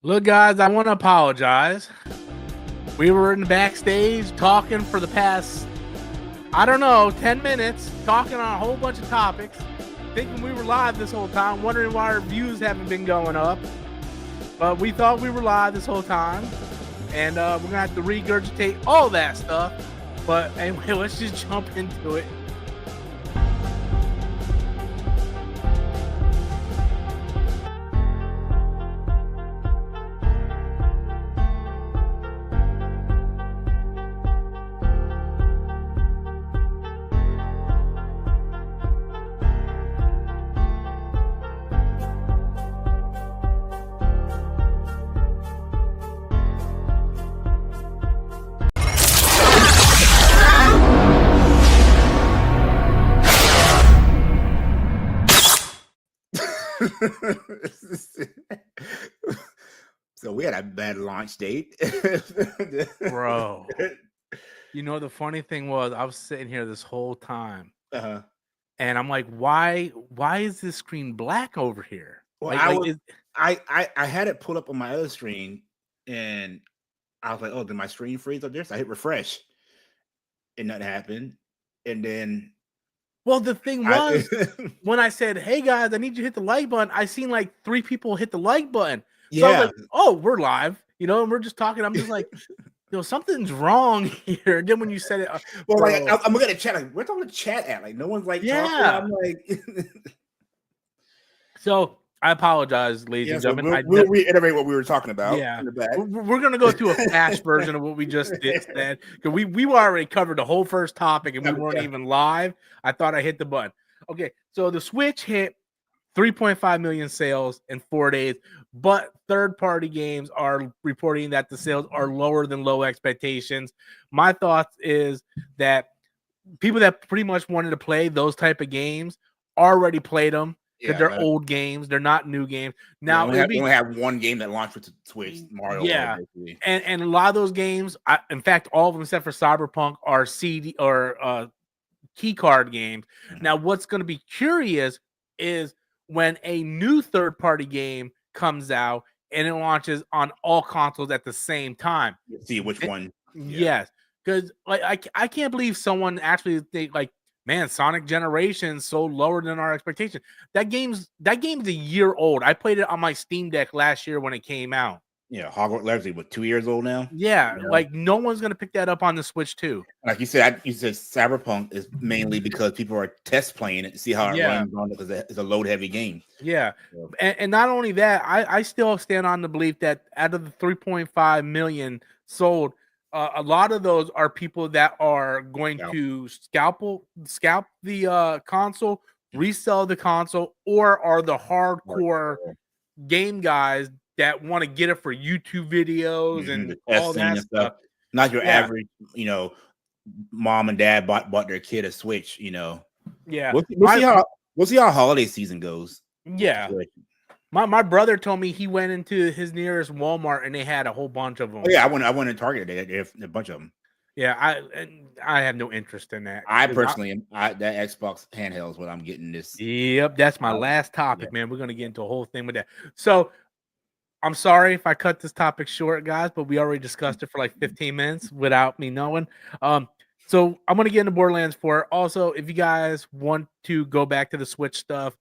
Look, guys, I want to apologize. We were in the backstage talking for the past, I don't know, 10 minutes, talking on a whole bunch of topics, thinking we were live this whole time, wondering why our views haven't been going up. But we thought we were live this whole time, and we're going to have to regurgitate all that stuff. But anyway, let's just jump into it. So we had a bad launch date. Bro, you know, the funny thing was I was sitting here this whole time, and I'm like, why is this screen black over here? Well, Like, I had it pulled up on my other screen, and I was like, "Oh, did my screen freeze up there?" So I hit refresh, and nothing happened. And then, well, the thing was, when I said, "Hey guys, I need you to hit the like button," I seen like 3 people hit the like button. So I was like, "Oh, we're live," you know, and we're just talking. I'm just like, something's wrong here. And then when you said it, well, like I'm looking at the chat, like, where's all the chat at? Like, no one's like talking. I'm like, so I apologize, ladies and gentlemen. We'll reiterate what we were talking about. Yeah, we're gonna go through a fast version of what we just did. Because we already covered the whole first topic and we weren't even live. I thought I hit the button. Okay, so the Switch hit 3.5 million sales in 4 days, but third-party games are reporting that the sales are lower than low expectations. My thoughts is that people that pretty much wanted to play those type of games already played them. Because they're old games, they're not new games. Now we only have one game that launched with the Switch, Mario. Yeah, and a lot of those games, in fact, all of them except for Cyberpunk are CD or key card games. Mm-hmm. Now, what's going to be curious is when a new third-party game comes out and it launches on all consoles at the same time. See which one? Yes, because like I can't believe someone actually think like, man, Sonic Generations sold lower than our expectation. That game's a year old. I played it on my Steam Deck last year when it came out. Yeah, Hogwarts Legacy was 2 years old now. Yeah, like no one's gonna pick that up on the Switch too. Like you said, Cyberpunk is mainly because people are test playing it to see how it runs on it because it's a load heavy game. Yeah, and not only that, I still stand on the belief that out of the 3.5 million sold, a lot of those are people that are going to scalp the console, resell the console, or are the hardcore game guys that want to get it for YouTube videos and all that stuff. Not your average, mom and dad bought their kid a Switch. Yeah, we'll see how holiday season goes. Yeah. My brother told me he went into his nearest Walmart and they had a whole bunch of them. Oh, yeah, I went to Target. They had a bunch of them. Yeah, I have no interest in that. I personally am. That Xbox handheld is what I'm getting this. Yep, that's my last topic, man. We're gonna get into a whole thing with that. So I'm sorry if I cut this topic short, guys, but we already discussed it for like 15 minutes without me knowing. So I'm gonna get into Borderlands 4. Also, if you guys want to go back to the Switch stuff,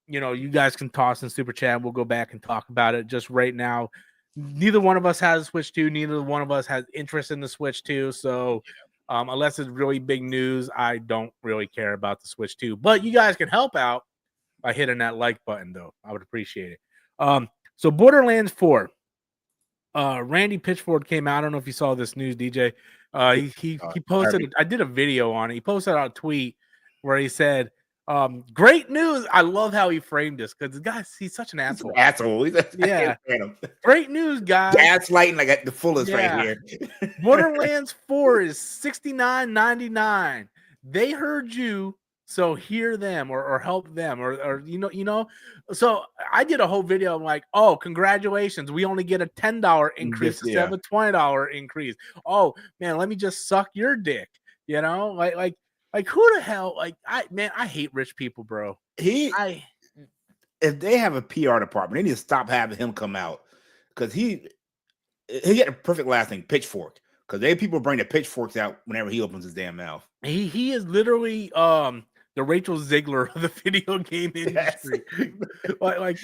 you guys can toss in super chat. We'll go back and talk about it. Just right now, neither one of us has a Switch 2. Neither one of us has interest in the Switch 2. So unless it's really big news, I don't really care about the Switch 2. But you guys can help out by hitting that like button, though. I would appreciate it. So Borderlands 4. Randy Pitchford came out. I don't know if you saw this news, DJ. He posted. I did a video on it. He posted out a tweet where he said, great news. I love how he framed this because the guy, he's such an asshole. Yeah. Great news, guys. Gaslighting like at the fullest right here. Borderlands 4 is $69.99. They heard you, so hear them or help them or So I did a whole video. I'm like, oh, congratulations. We only get a $10 increase instead of a $20 increase. Oh man, let me just suck your dick. Like who the hell? I hate rich people, bro. If they have a PR department, they need to stop having him come out because he got a perfect last name, Pitchfork. Because people bring the pitchforks out whenever he opens his damn mouth. He is literally the Rachel Ziegler of the video game industry. like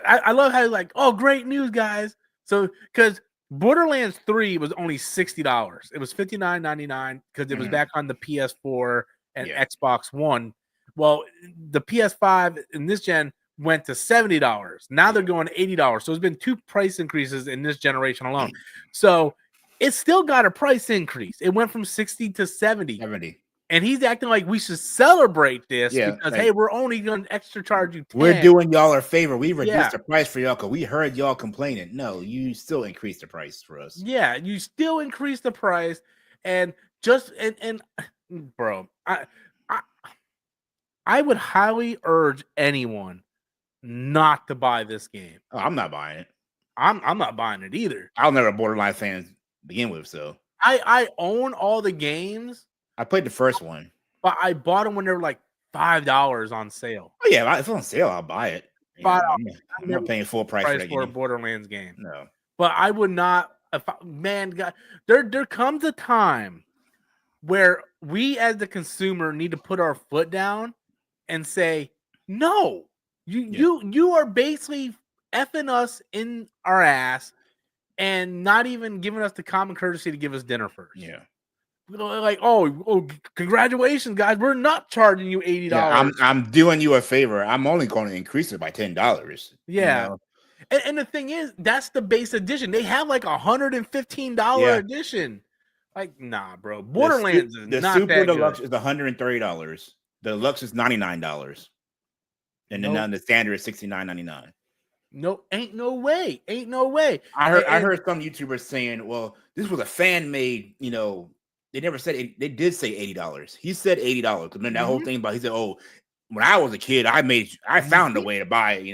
I love how like, oh, great news, guys. So because Borderlands 3 was only $60. It was $59.99 because it was back on the PS4 and Xbox One. Well, the PS5 in this gen went to $70. Now they're going $80. So there's been 2 price increases in this generation alone. So it still got a price increase. It went from 60 to 70. And he's acting like we should celebrate this because, hey, we're only going to extra charge you 10. We're doing y'all a favor. We reduced the price for y'all because we heard y'all complaining. No, you still increased the price for us. Yeah, you still increase the price. And just, and bro, I would highly urge anyone not to buy this game. Oh, I'm not buying it. I'm not buying it either. I was never a Borderlands fan to begin with, so. I own all the games. I played the first one, but I bought them when they were like $5 on sale. Oh yeah, if it's on sale, I'll buy it. $5. I'm not paying full price for that for a Borderlands game. No, but I would not. God, there comes a time where we, as the consumer, need to put our foot down and say, no, you are basically effing us in our ass and not even giving us the common courtesy to give us dinner first. Yeah. Like, oh, congratulations, guys. We're not charging you $80. Yeah, I'm doing you a favor. I'm only going to increase it by $10. Yeah. You know? And the thing is, that's the base edition. They have like $115 edition. Like, nah, bro. Borderlands is not Super that Deluxe good. is $130. The Deluxe is $99. And then the standard is $69.99. No, ain't no way. Ain't no way. I heard some YouTubers saying, well, this was a fan made, they never said they did say $80. He said $80 because then that whole thing about he said, "Oh, when I was a kid, I found a way to buy it."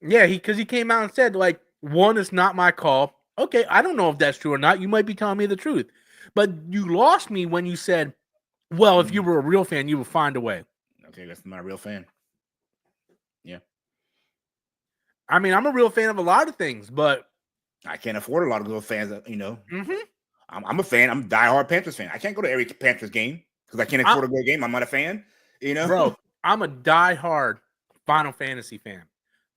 Yeah, because he came out and said like, one is not my call. Okay, I don't know if that's true or not. You might be telling me the truth, but you lost me when you said, "Well, if you were a real fan, you would find a way." Okay, that's not a real fan. Yeah, I mean, I'm a real fan of a lot of things, but I can't afford a lot of real fans. I'm a fan. I'm a diehard Panthers fan. I can't go to every Panthers game because I can't afford a good game. I'm not a fan, Bro, I'm a diehard Final Fantasy fan.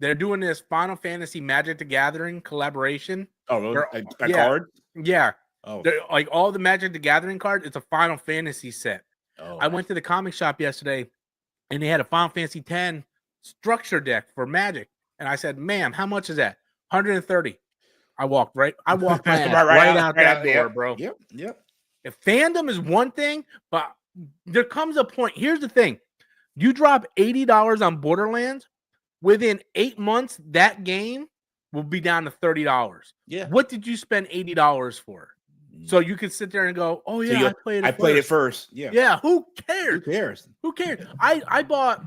They're doing this Final Fantasy Magic the Gathering collaboration. Oh, really? A card? Yeah. Oh. Like all the Magic the Gathering cards, it's a Final Fantasy set. Oh, I went to the comic shop yesterday, and they had a Final Fantasy X structure deck for Magic. And I said, ma'am, how much is that? $130. I walked right out that door, bro. Yep. If fandom is one thing, but there comes a point. Here's the thing. You drop $80 on Borderlands, within 8 months, that game will be down to $30. Yeah. What did you spend $80 for? So you could sit there and go, oh, yeah, I played it first. Yeah. Yeah, who cares? Who cares? I bought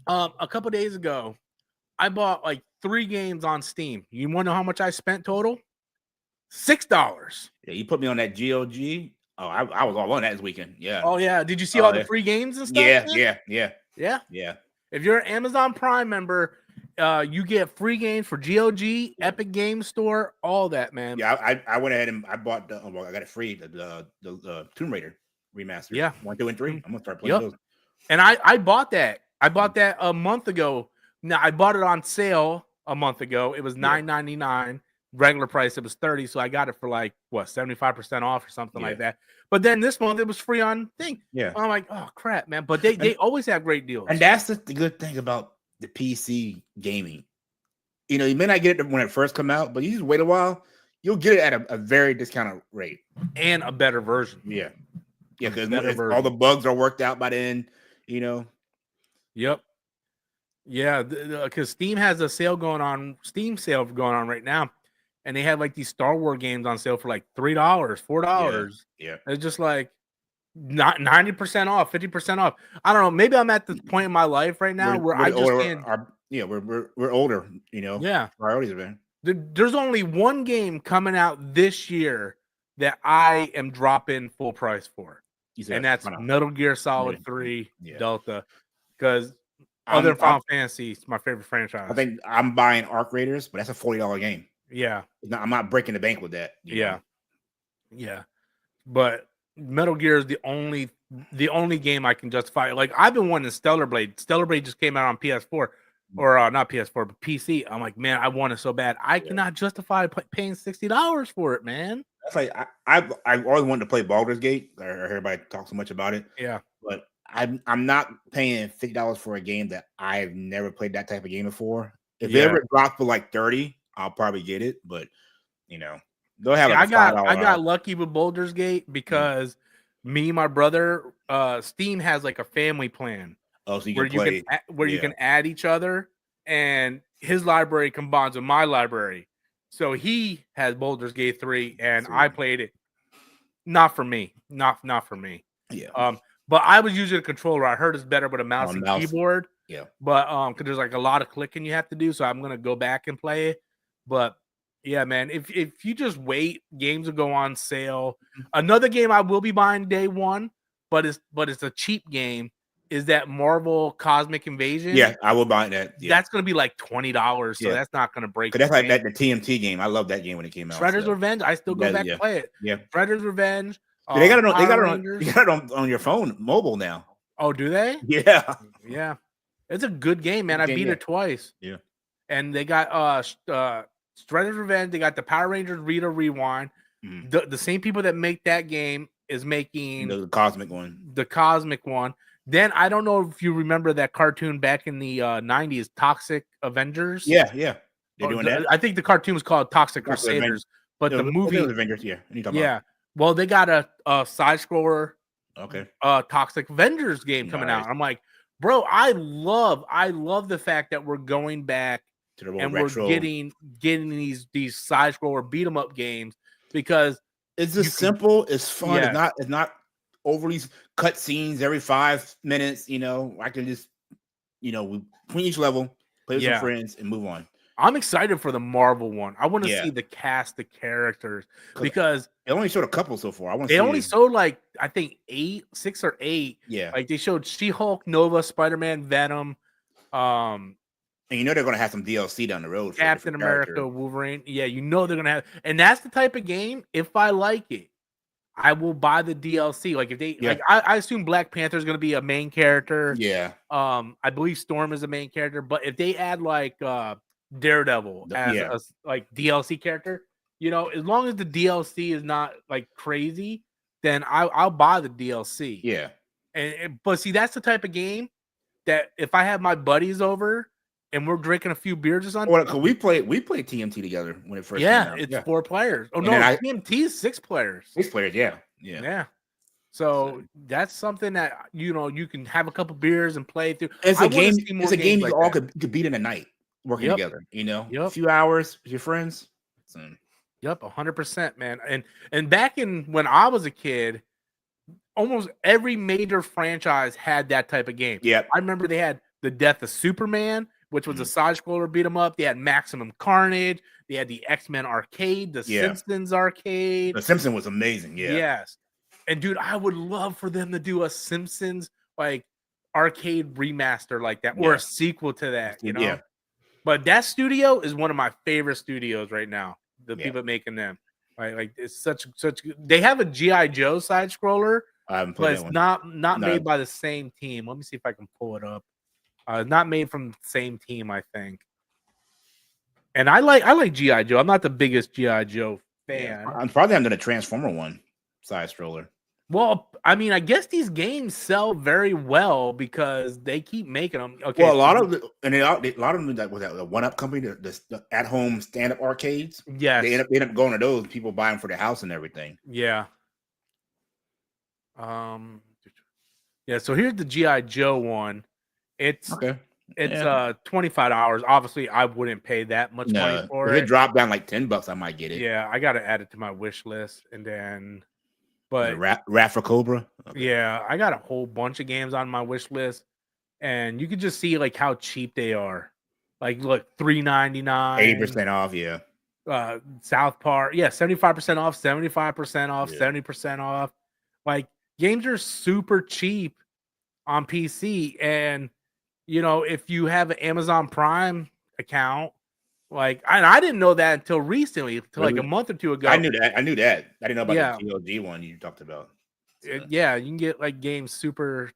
a couple days ago, I bought like 3 games on Steam. You want to know how much I spent total? $6. Yeah, you put me on that GOG. Oh, I was all on that this weekend. Yeah. Oh, yeah. Did you see all the free games and stuff? Yeah. If you're an Amazon Prime member, you get free games for GOG, Epic Game Store, all that, man. Yeah, I went ahead and I bought I got it free, the Tomb Raider remaster. Yeah. 1, 2, and 3. I'm gonna start playing those. And I bought that. I bought that a month ago. Now I bought it on sale a month ago. It was $9.99. Regular price, it was $30. So I got it for like 75% off or something like that. But then this month it was free on thing. Yeah. I'm like, oh crap, man. But they always have great deals. And that's the good thing about the PC gaming. You may not get it when it first come out, but you just wait a while, you'll get it at a very discounted rate. And a better version. Yeah. Yeah, because all the bugs are worked out by then, Yep. Yeah, because Steam has a sale going on, right now, and they have like these Star Wars games on sale for like $3, $4. Yeah. It's just like not 90% off, 50% off. I don't know. Maybe I'm at the point in my life right now where I just can't. We're older, Yeah. Priorities are been. There's only one game coming out this year that I am dropping full price for, and that's Metal Gear Solid 3 Delta, because other Final Fantasy is my favorite franchise. I think I'm buying Arc Raiders, but that's a $40 game. Yeah. I'm not breaking the bank with that. Yeah. Yeah. But Metal Gear is the only game I can justify. Like, I've been wanting Stellar Blade. Stellar Blade just came out on PS4 or not PS4, but PC. I'm like, man, I want it so bad. I cannot justify paying $60 for it, man. That's like I've always wanted to play Baldur's Gate. I heard everybody talk so much about it. Yeah. But I'm not paying $50 for a game that I've never played that type of game before. If it ever dropped for like 30, I'll probably get it. But they'll have like I got lucky with Baldur's Gate because me and my brother, Steam has like a family plan. Oh, so you can add each other, and his library combines with my library. So he has Baldur's Gate 3, and I played it. Not for me. Not for me. Yeah. But I was using a controller. I heard it's better with a mouse and keyboard. Yeah. But because there's like a lot of clicking you have to do, so I'm gonna go back and play it. But yeah, man, if you just wait, games will go on sale. Another game I will be buying day one, but it's a cheap game, is that Marvel Cosmic Invasion. Yeah, I will buy that. Yeah. That's gonna be like $20, so that's not gonna break. That's like the TMT game. I love that game when it came out. Shredder's Revenge. I still go back and play it. Yeah, Shredder's Revenge. They got it on your phone, mobile now. Oh, do they? Yeah, yeah. It's a good game, man. I beat it twice. Yeah, and they got Shredder's Revenge. They got the Power Rangers Rita Rewind. The same people that make that game is making the Cosmic one. The Cosmic one. Then I don't know if you remember that cartoon back in the 90s, Toxic Avengers. Yeah. They're doing that. I think the cartoon was called Toxic Crusaders, but the movie Avengers. Yeah. Well, they got a side scroller. Okay. Toxic Avengers game coming out. I'm like, bro, I love the fact that we're going back to the and retro. We're getting these side scroller beat 'em up games because it's just simple. It's fun. It's not overly cut scenes every 5 minutes. I can just between each level play with some friends and move on. I'm excited for the Marvel one. I want to see the cast of characters because they only showed a couple so far. They only showed like I think 6 or 8. Yeah, like they showed She-Hulk, Nova, Spider-Man, Venom, and they're gonna have some DLC down the road. Captain America, Wolverine. Yeah, they're gonna have, and that's the type of game. If I like it, I will buy the DLC. Like if they, I assume Black Panther is gonna be a main character. Yeah. I believe Storm is a main character, but if they add like Daredevil as a like DLC character, as long as the DLC is not like crazy, then I'll buy the DLC. Yeah. But see, that's the type of game that if I have my buddies over and we're drinking a few beers or something. Well, we played TMT together when it first came out. It's 4 players. Oh, no, TMT is 6 players. 6 players, yeah. So that's something that you can have a couple beers and play through. It's a game you all could beat in a night working together. A few hours with your friends. Yep, 100%, man. And back in when I was a kid, almost every major franchise had that type of game. Yeah, I remember they had The Death of Superman, which was a side scroller beat 'em up. They had Maximum Carnage. They had the X-Men arcade, the Simpsons arcade. The Simpsons was amazing. Yeah. Yes. And dude, I would love for them to do a Simpsons like arcade remaster like that, or a sequel to that. Yeah. But that studio is one of my favorite studios right now. The people making them, right? Like it's such. They have a G.I. Joe side scroller, but it's not made by the same team. Let me see if I can pull it up. Not made from the same team, I think. And I like G.I. Joe. I'm not the biggest G.I. Joe fan. I'm probably under the Transformer one side scroller. Well, I mean, I guess these games sell very well because they keep making them. Okay. Well, a lot of them that was that the One Up company, the at home stand up arcades. Yeah, they end up going to those. People buy them for their house and everything. Yeah. Yeah. So here's the GI Joe one. It's $25. Obviously, I wouldn't pay that much money for it. If it dropped down like $10, I might get it. Yeah, I got to add it to my wish list, and then. But Rat for Cobra. Okay. Yeah, I got a whole bunch of games on my wish list, and you can just see like how cheap they are. Like, look, $3.99, 80% off. Yeah. South Park, 75% off, 75% off, 70% off. Like games are super cheap on PC, and if you have an Amazon Prime account, Like, I didn't know that until recently, till like a Really? month or two ago. I knew that. I knew that. I didn't know about Yeah. the GOG one you talked about. So, Yeah, you can get like games super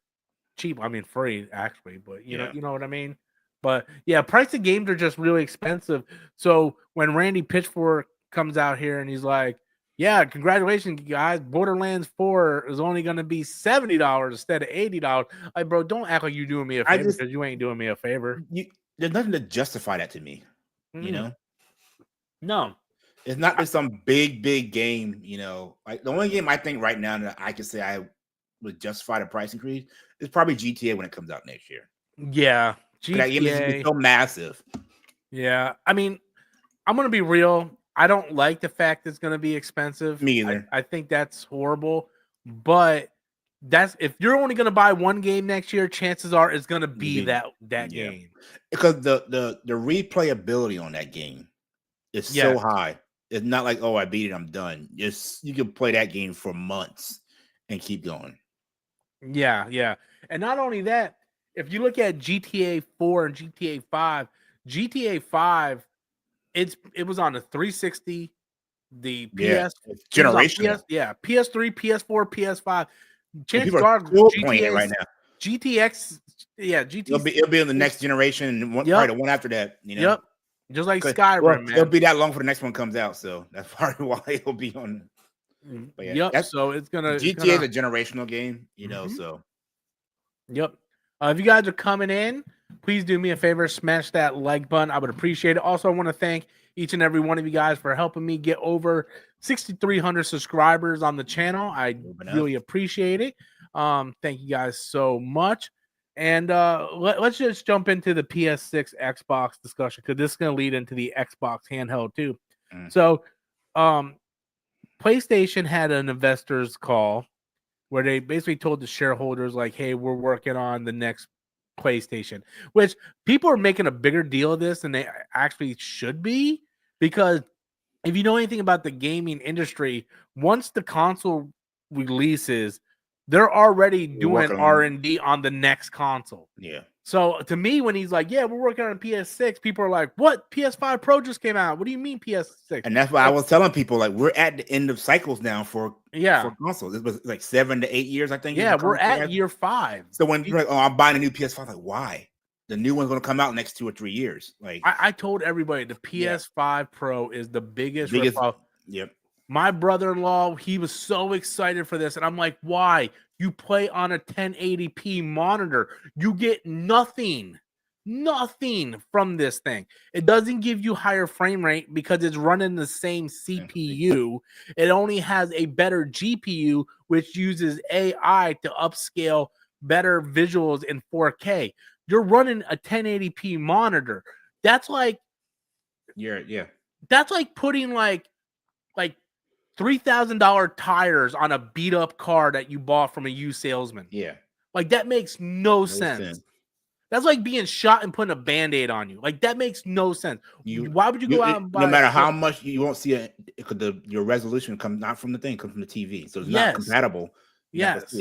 cheap. I mean, free actually, but yeah. you know what I mean. But yeah, price of games are just really expensive. So when Randy Pitchfork comes out here and he's like, "Yeah, congratulations, guys! Borderlands 4 is only going to be $70 instead of $80." Like, bro, don't act like you're doing me a I favor just because you ain't doing me a favor. there's nothing to justify that to me. You Mm, know, no. it's not just some big game. You know, like the only game I think right now that I can say I would justify the price increase is probably GTA when it comes out next year. Yeah, Because that game is GTA. so massive. Yeah, I mean, I'm gonna be real. I don't like the fact it's gonna be expensive. Me either. I think that's horrible. But that's if you're only gonna buy one game next year, chances are it's gonna be that Yeah, game. because the replayability on that game is so Yes. high. It's not like, oh, I beat it, I'm done. Just you can play that game for months and keep going. Yeah, yeah. And not only that, if you look at GTA 4 and GTA 5, GTA 5, it was on the 360, the Yeah, PS, it's it was on generational, PS3, PS4, PS5. and Chances people are are still playing it right now. GTX, yeah, It'll be in the next generation and probably Yep, the one after that. You know, yep. Just like 'cause, well, Skyrim, it'll man. be that long for the next one comes out, so that's probably why it'll be on. But yeah, Yep. that's So it's GTA is gonna. a generational game. You know, Mhm. so Yep. If you guys are coming in, please do me a favor, smash that like button. I would appreciate it. Also, I want to thank each and every one of you guys for helping me get over 6,300 subscribers on the channel. I moving up. really appreciate it. Thank you guys so much. And let's just jump into the PS6 Xbox discussion because this is going to lead into the Xbox handheld too. Mm. So, PlayStation had an investors call where they basically told the shareholders, like, hey, we're working on the next PlayStation, which people are making a bigger deal of this than they actually should be. Because if you know anything about the gaming industry, once the console releases, they're already We're doing working on R&D on the next console. yeah. So to me, when he's like, yeah, we're working on a PS6, people are like, what? PS5 Pro just came out. What do you mean PS6? And that's why I was telling people, like, we're at the end of cycles now for Yeah. consoles. It was like 7 to 8 years, I think. Yeah, we're at year 5. So when you're like, oh, I'm buying a new PS5, like, why? The new one's going to come out next 2 or 3 years. Like, I told everybody the PS5 Pro is the biggest ripoff. Yep. My brother-in-law, he was so excited for this, and I'm like, why? You play on a 1080p monitor. You get nothing from this thing. It doesn't give you higher frame rate because it's running the same CPU. It only has a better GPU, which uses AI to upscale better visuals in 4K. You're running a 1080p monitor. That's like that's like putting like $3,000 tires on a beat up car that you bought from a used salesman. Yeah. Like that makes no sense. That's like being shot and putting a band-aid on you. Like that makes no sense. Why would you go out and buy no matter how much you won't see your resolution come not from the thing, come from the TV. So it's not compatible. Yes.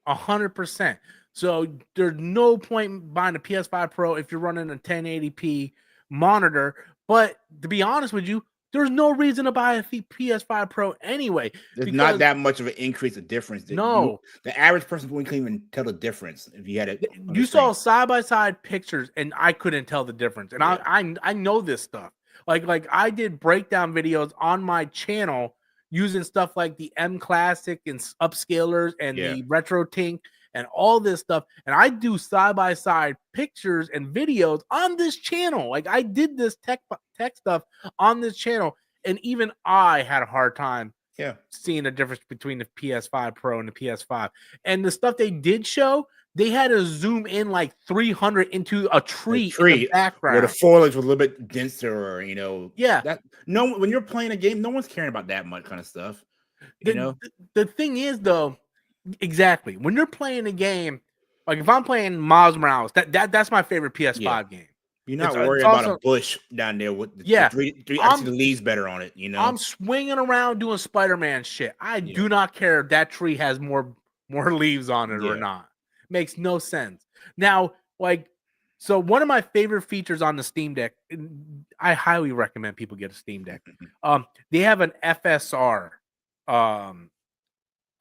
100%. So there's no point buying a PS5 Pro if you're running a 1080p monitor. But to be honest with you, there's no reason to buy a PS5 Pro anyway. There's not that much of an increase of difference. No. The average person wouldn't even tell the difference if you had it. You saw side-by-side pictures, and I couldn't tell the difference. And I know this stuff. Like I did breakdown videos on my channel using stuff like the M Classic and upscalers and the Retro Tink and all this stuff. And I do side-by-side pictures and videos on this channel. Like I did this tech stuff on this channel. And even I had a hard time seeing the difference between the PS5 Pro and the PS5. And the stuff they did show, they had to zoom in like 300 into a tree in the background. Where the foliage was a little bit denser, or, when you're playing a game, no one's caring about that much kind of stuff. The thing is, though, exactly, when you're playing a game, like if I'm playing Miles Morales, that's my favorite PS5 game. You're not worried about a bush down there with the three I see the leaves better on it, I'm swinging around doing Spider-Man shit. I do not care if that tree has more leaves on it or not. Makes no sense. Now, like So one of my favorite features on the Steam Deck, I highly recommend people get a Steam Deck. They have an FSR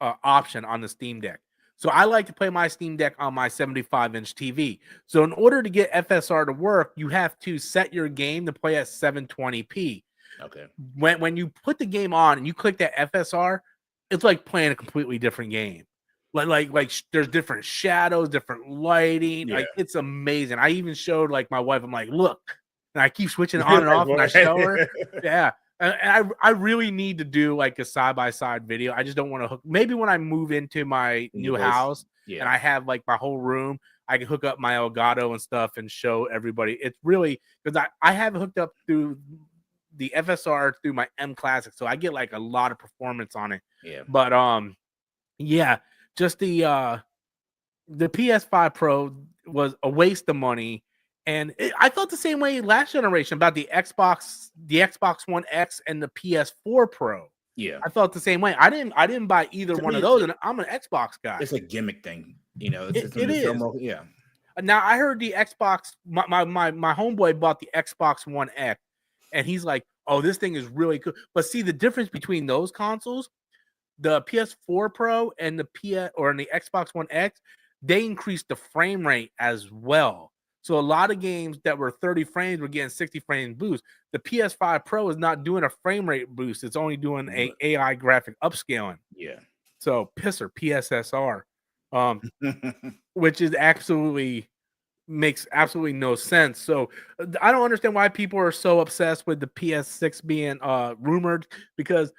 option on the Steam Deck. So I like to play my Steam Deck on my 75-inch TV. So in order to get FSR to work, you have to set your game to play at 720p. Okay. When you put the game on and you click that FSR, it's like playing a completely different game. Like there's different shadows, different lighting. Yeah. Like it's amazing. I even showed like my wife. I'm like, look, and I keep switching on and off, and I show her. Yeah, and I really need to do like a side-by-side video. I just don't want to hook. Maybe when I move into my new house and I have like my whole room, I can hook up my Elgato and stuff and show everybody. It's really because I have it hooked up through the FSR through my M Classic, so I get like a lot of performance on it. Yeah. But yeah, just the PS5 Pro was a waste of money. And I felt the same way last generation about the Xbox One X and the PS4 Pro. Yeah, I felt the same way. I didn't buy either one of those, and I'm an Xbox guy. It's a gimmick thing, you know. It is. Yeah. Now I heard the Xbox. My homeboy bought the Xbox One X, and he's like, "Oh, this thing is really good." But see, the difference between those consoles, the PS4 Pro and the Xbox One X, they increased the frame rate as well. So a lot of games that were 30 frames were getting 60 frames boost. The PS5 Pro is not doing a frame rate boost. It's only doing a AI graphic upscaling. Yeah. So pisser PSSR, which is makes absolutely no sense. So I don't understand why people are so obsessed with the PS6 being rumored, because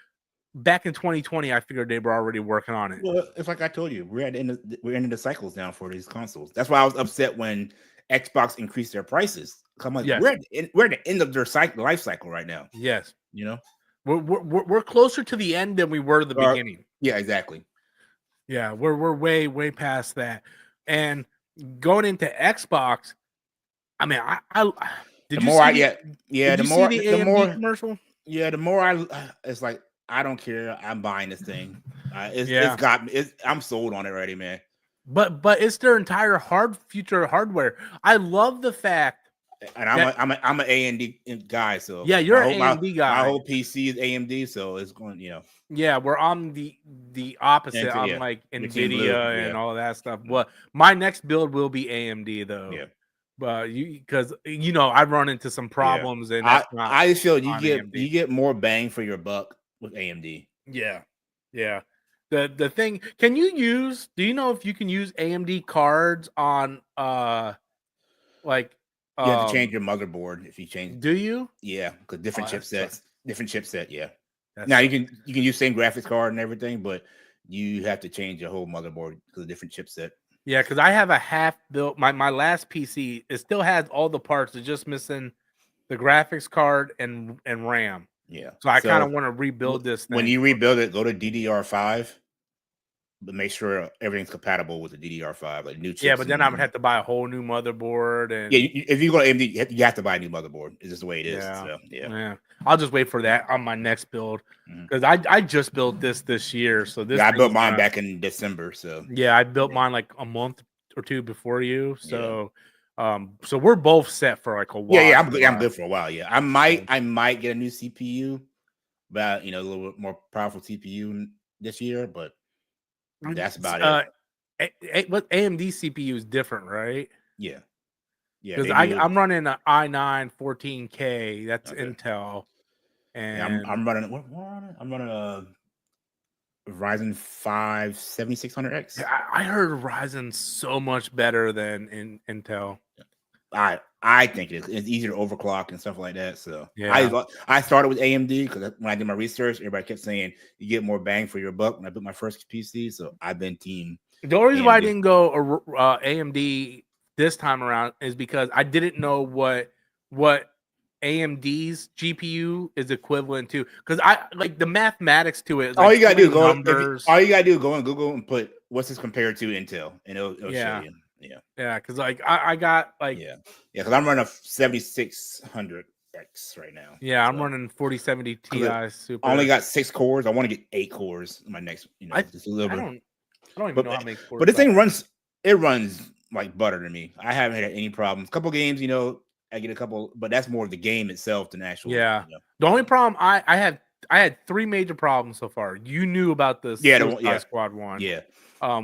back in 2020, I figured they were already working on it. Well, it's like I told you, we're in the cycles now for these consoles. That's why I was upset when Xbox increased their prices. I'm like, yes. we're at the end of their life cycle right now. Yes, you know, we're closer to the end than we were the beginning. Yeah, exactly. Yeah, we're way past that. And going into Xbox, I mean, did you see the AMD commercial? Yeah, the more it's like, I don't care. I'm buying this thing. It's got me. I'm sold on it already, man. But it's their entire future hardware. I love the fact, and I'm an AMD guy. So yeah, you're an AMD guy. My whole PC is AMD, so it's going. Yeah, we're on the opposite. I'm like NVIDIA and all of that stuff. But my next build will be AMD though. Yeah. But because I've run into some problems, and I feel you get more bang for your buck with AMD. Yeah. The thing, do you know if you can use AMD cards on like you have to change your motherboard if you change. Do you? Yeah, because different chipset. Yeah. Now you can use same graphics card and everything, but you have to change your whole motherboard because of different chipset. Yeah, because I have a half built. My last PC, it still has all the parts. It's just missing the graphics card and RAM. Yeah. So I kind of want to rebuild this thing. When you rebuild it, go to DDR5, but make sure everything's compatible with the DDR5, like new chips. Yeah, but then I would have to buy a whole new motherboard. And if you go to AMD, you have to buy a new motherboard. It's just the way it is. Yeah. So, yeah. I'll just wait for that on my next build, because I just built this year. So I built mine back in December. So yeah, I built mine like a month or two before you. So so we're both set for like a while. Yeah, I'm good for a while. Yeah, I might get a new CPU, but a little bit more powerful CPU this year, but that's about it. What AMD CPU is different, right? Yeah. Because I'm running an i9 14K. That's Intel, and I'm running. I'm running a Ryzen 5 7600X. I heard Ryzen's so much better than Intel. I think it's easier to overclock and stuff like that. So yeah, I started with AMD because when I did my research, everybody kept saying you get more bang for your buck when I built my first PC. So I've been team. The only reason why I didn't go AMD this time around is because I didn't know what AMD's GPU is equivalent to, because I like the mathematics to it. All you gotta do go on Google and put what's this compared to Intel, and it'll show you. Yeah, because like I got like because I'm running a 7600X right now. Yeah, I'm running 4070 Ti Super. I only got 6 cores. I want to get 8 cores in my next. Just a little bit. I don't even know how many cores. But this thing runs like butter to me. I haven't had any problems. Couple games, you know, I get a couple, but that's more of the game itself than actual. Yeah. You know. The only problem I had 3 major problems so far. You knew about the Suicide Squad one. Yeah.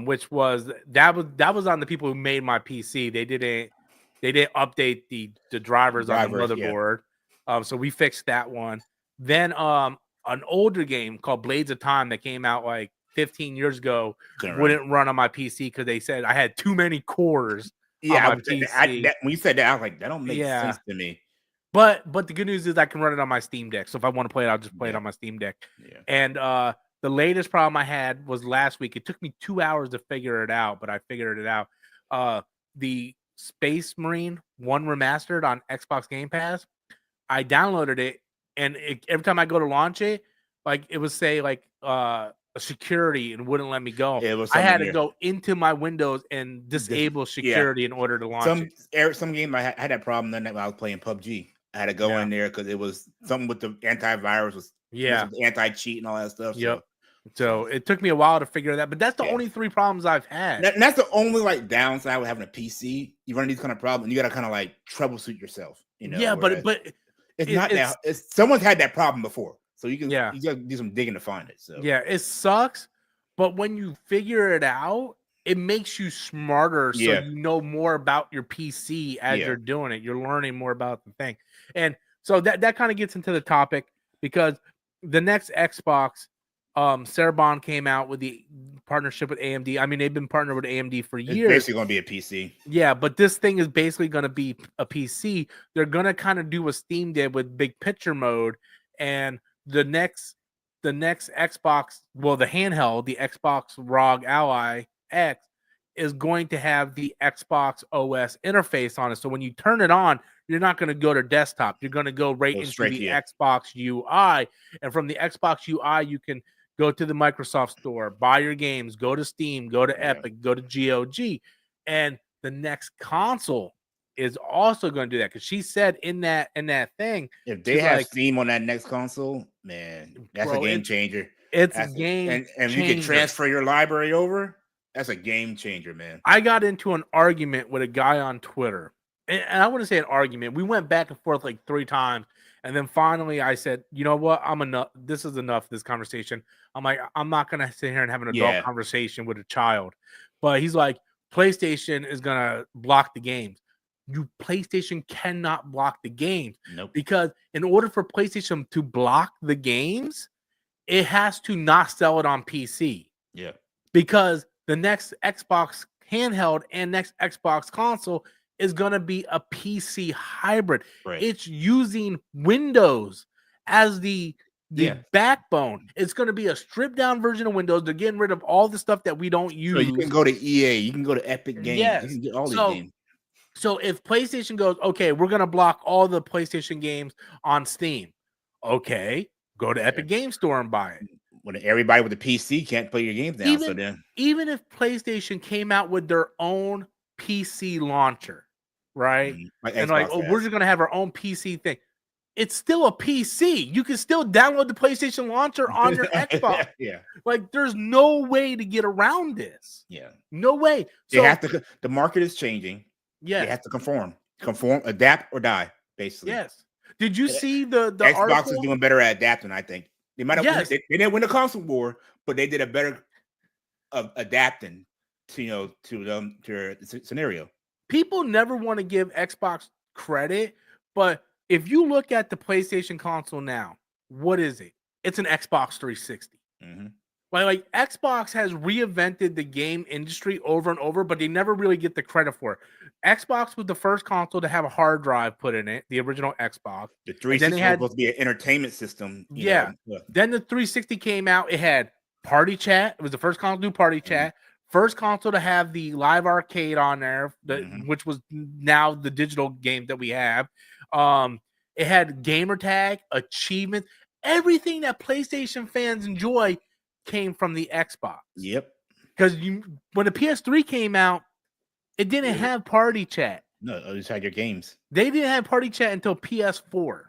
Which was that was on the people who made my PC. They didn't update the drivers on the motherboard. So we fixed that one. Then an older game called Blades of Time that came out like 15 years ago wouldn't run on my PC because they said I had too many cores on my PC. When you said that, I was like, that don't make sense to me. But the good news is I can run it on my Steam Deck. So if I want to play it, I'll just play it on my Steam Deck. Yeah. And the latest problem I had was last week. It took me 2 hours to figure it out, but I figured it out. The Space Marine 1 Remastered on Xbox Game Pass, I downloaded it, and every time I go to launch it, like it would say like a security and wouldn't let me go. I had to go into my Windows and disable security in order to launch it. Some game I had that problem then when I was playing PUBG. I had to go in there because it was something with the antivirus was anti-cheat and all that stuff. Yep. So it took me a while to figure that, but that's the only 3 problems I've had. And that's the only like downside with having a PC. You run these kind of problems, and you got to kind of like troubleshoot yourself. You know? Yeah, but it's someone's had that problem before, so you got to do some digging to find it. So yeah, it sucks, but when you figure it out, it makes you smarter, so you know more about your PC as you're doing it. You're learning more about the thing, and so that kind of gets into the topic because the next Xbox. Cerebon came out with the partnership with AMD. I mean, they've been partnered with AMD for years. It's basically going to be a PC. Yeah, but this thing is basically going to be a PC. They're going to kind of do what Steam did with big picture mode, and the next Xbox, well, the handheld, the Xbox ROG Ally X, is going to have the Xbox OS interface on it. So when you turn it on, you're not going to go to desktop. You're going to go right into the Xbox UI, and from the Xbox UI, you can go to the Microsoft Store, buy your games, go to Steam, go to Epic, go to GOG. And the next console is also going to do that because she said in that thing, if they have Steam on that next console, man, that's a game changer. It's a game and you can transfer your library over. That's a game changer, man. I got into an argument with a guy on Twitter, and I wouldn't say an argument. We went back and forth like 3 times. And then finally I said, you know what? I'm enough. This is enough, this conversation. I'm like, I'm not going to sit here and have an adult conversation with a child. But he's like, PlayStation is going to block the games. PlayStation cannot block the games. Nope. Because in order for PlayStation to block the games, it has to not sell it on PC. Yeah. Because the next Xbox handheld and next Xbox console is going to be a PC hybrid. Right. It's using Windows as the backbone. It's going to be a stripped down version of Windows. They're getting rid of all the stuff that we don't use. So you can go to EA. You can go to Epic Games. Yes. You can get all these games. So if PlayStation goes, okay, we're going to block all the PlayStation games on Steam. Okay, go to Epic Game Store and buy it. When everybody with a PC can't play your games now. Even if PlayStation came out with their own PC launcher, right? And we're just gonna have our own PC thing. It's still a PC. You can still download the PlayStation launcher on your Xbox. Like there's no way to get around this. No way. So the market is changing. Yeah, they have to conform, adapt or die. Basically, yes. Did you see the Xbox article? is doing better at adapting? I think they might have. They didn't win the console war, but they did a better of adapting to their scenario. People never want to give Xbox credit, but if you look at the PlayStation console now, what is it? It's an Xbox 360. Like Xbox has reinvented the game industry over and over, but they never really get the credit for it. Xbox was the first console to have a hard drive put in it, the original Xbox. The 360 was supposed to be an entertainment system. Then the 360 came out. It had party chat. It was the first console to do party chat. First console to have the live arcade on there, which was now the digital game that we have. It had gamer tag, achievements, everything that PlayStation fans enjoy came from the Xbox. Yep. Because when the PS3 came out, it didn't have party chat. No, it just had your games. They didn't have party chat until PS4.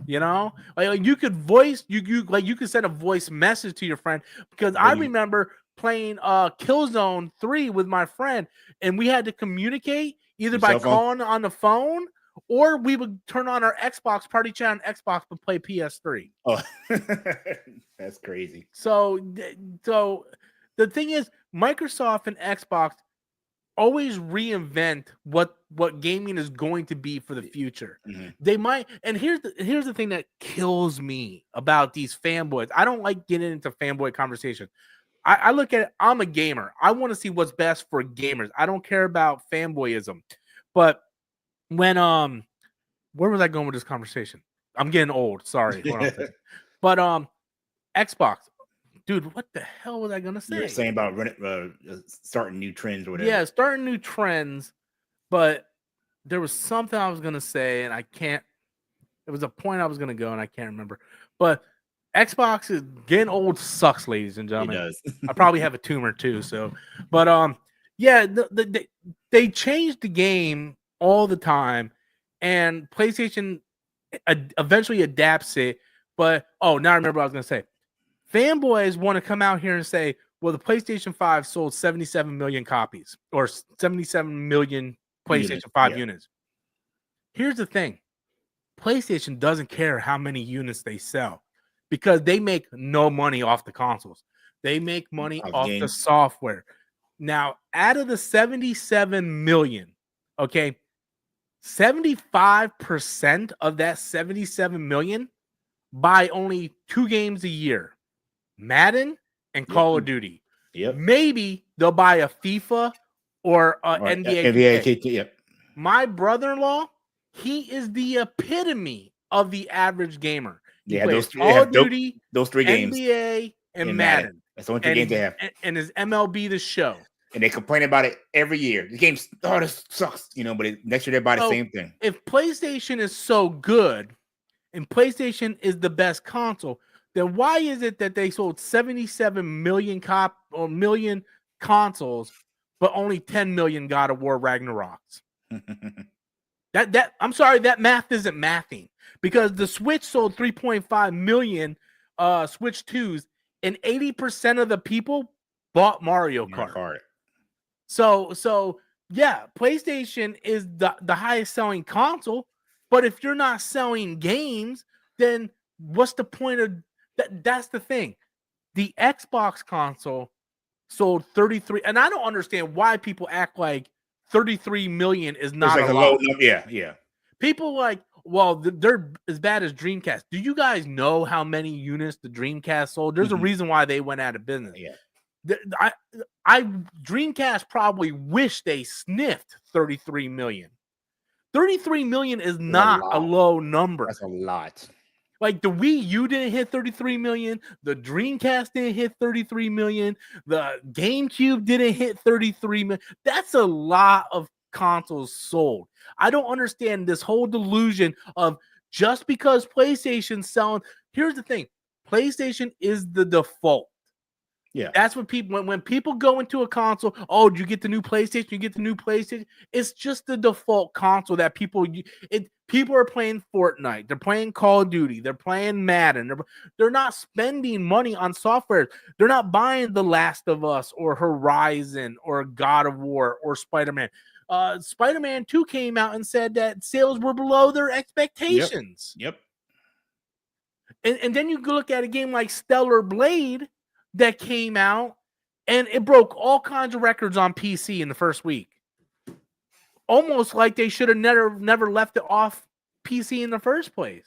You know, like you could voice you could send a voice message to your friend because I remember playing Killzone 3 with my friend, and we had to communicate either by calling on the phone or we would turn on our Xbox party chat on Xbox and play PS3. Oh, that's crazy. So the thing is, Microsoft and Xbox always reinvent what gaming is going to be for the future. Mm-hmm. They might, and here's the thing that kills me about these fanboys. I don't like getting into fanboy conversation. I look at it, I'm a gamer. I want to see what's best for gamers. I don't care about fanboyism. But when where was I going with this conversation? I'm getting old. Sorry. But Xbox. Dude, what the hell was I gonna say? You're saying about starting new trends or whatever. Yeah, starting new trends, but there was something I was gonna say, and I can't. It was a point I was gonna go, and I can't remember. But Xbox is getting old. Sucks, ladies and gentlemen. It does. I probably have a tumor too. So, but yeah, they changed the game all the time, and PlayStation eventually adapts it. But now I remember what I was gonna say. Fanboys want to come out here and say, well, the PlayStation 5 sold 77 million copies or 77 million PlayStation 5 units. Here's the thing. PlayStation doesn't care how many units they sell because they make no money off the consoles. They make money off the software. Now, out of the 77 million, okay, 75% of that 77 million buy only 2 games a year. Madden and Call of Duty. Yep. Maybe they'll buy a FIFA or NBA 2K. Yep. My brother-in-law, he is the epitome of the average gamer. He plays Call of Duty, those 3 games, NBA, and Madden. That's the only 3 games they have. And his MLB The Show. And they complain about it every year. The game's this sucks, but next year they buy the same thing. If PlayStation is so good, and PlayStation is the best console, then why is it that they sold 77 million million consoles, but only 10 million God of War Ragnaroks? that I'm sorry, that math isn't mathing because the Switch sold 3.5 million Switch 2s, and 80% of the people bought Mario Kart. So yeah, PlayStation is the highest selling console, but if you're not selling games, then what's the point of that's the thing. The Xbox console sold 33, and I don't understand why people act like 33 million is not a lot. Yeah. People like, well, they're as bad as Dreamcast. Do you guys know how many units the Dreamcast sold? There's a reason why they went out of business. Yeah. I Dreamcast probably wish they sniffed 33 million. 33 million is not a low number. That's a lot. Like the Wii U didn't hit 33 million. The Dreamcast didn't hit 33 million. The GameCube didn't hit 33 million. That's a lot of consoles sold. I don't understand this whole delusion of just because PlayStation's selling. Here's the thing. PlayStation is the default. Yeah. That's what people, when people go into a console, oh, do you get the new PlayStation? You get the new PlayStation. It's just the default console that people are playing Fortnite. They're playing Call of Duty. They're playing Madden. They're not spending money on software. They're not buying The Last of Us or Horizon or God of War or Spider-Man. Spider-Man 2 came out and said that sales were below their expectations. Yep. And then you look at a game like Stellar Blade that came out and it broke all kinds of records on PC in the first week. Almost like they should have never left it off PC in the first place.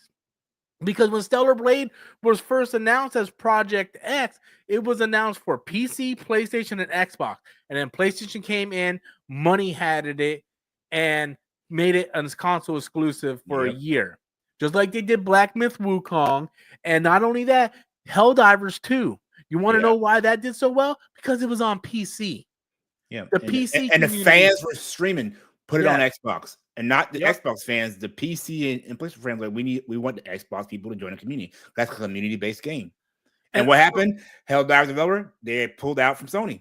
Because when Stellar Blade was first announced as Project X, it was announced for PC, PlayStation, and Xbox. And then PlayStation came in, money hatted it, and made it a console exclusive for a year. Just like they did Black Myth Wukong. And not only that, Helldivers 2. You want to know why that did so well? Because it was on PC. Yeah. The PC and the fans were streaming, put it on Xbox. And not the Xbox fans, the PC and PlayStation fans, like we want the Xbox people to join the community. That's a community-based game. And what happened? Helldivers developer, they pulled out from Sony.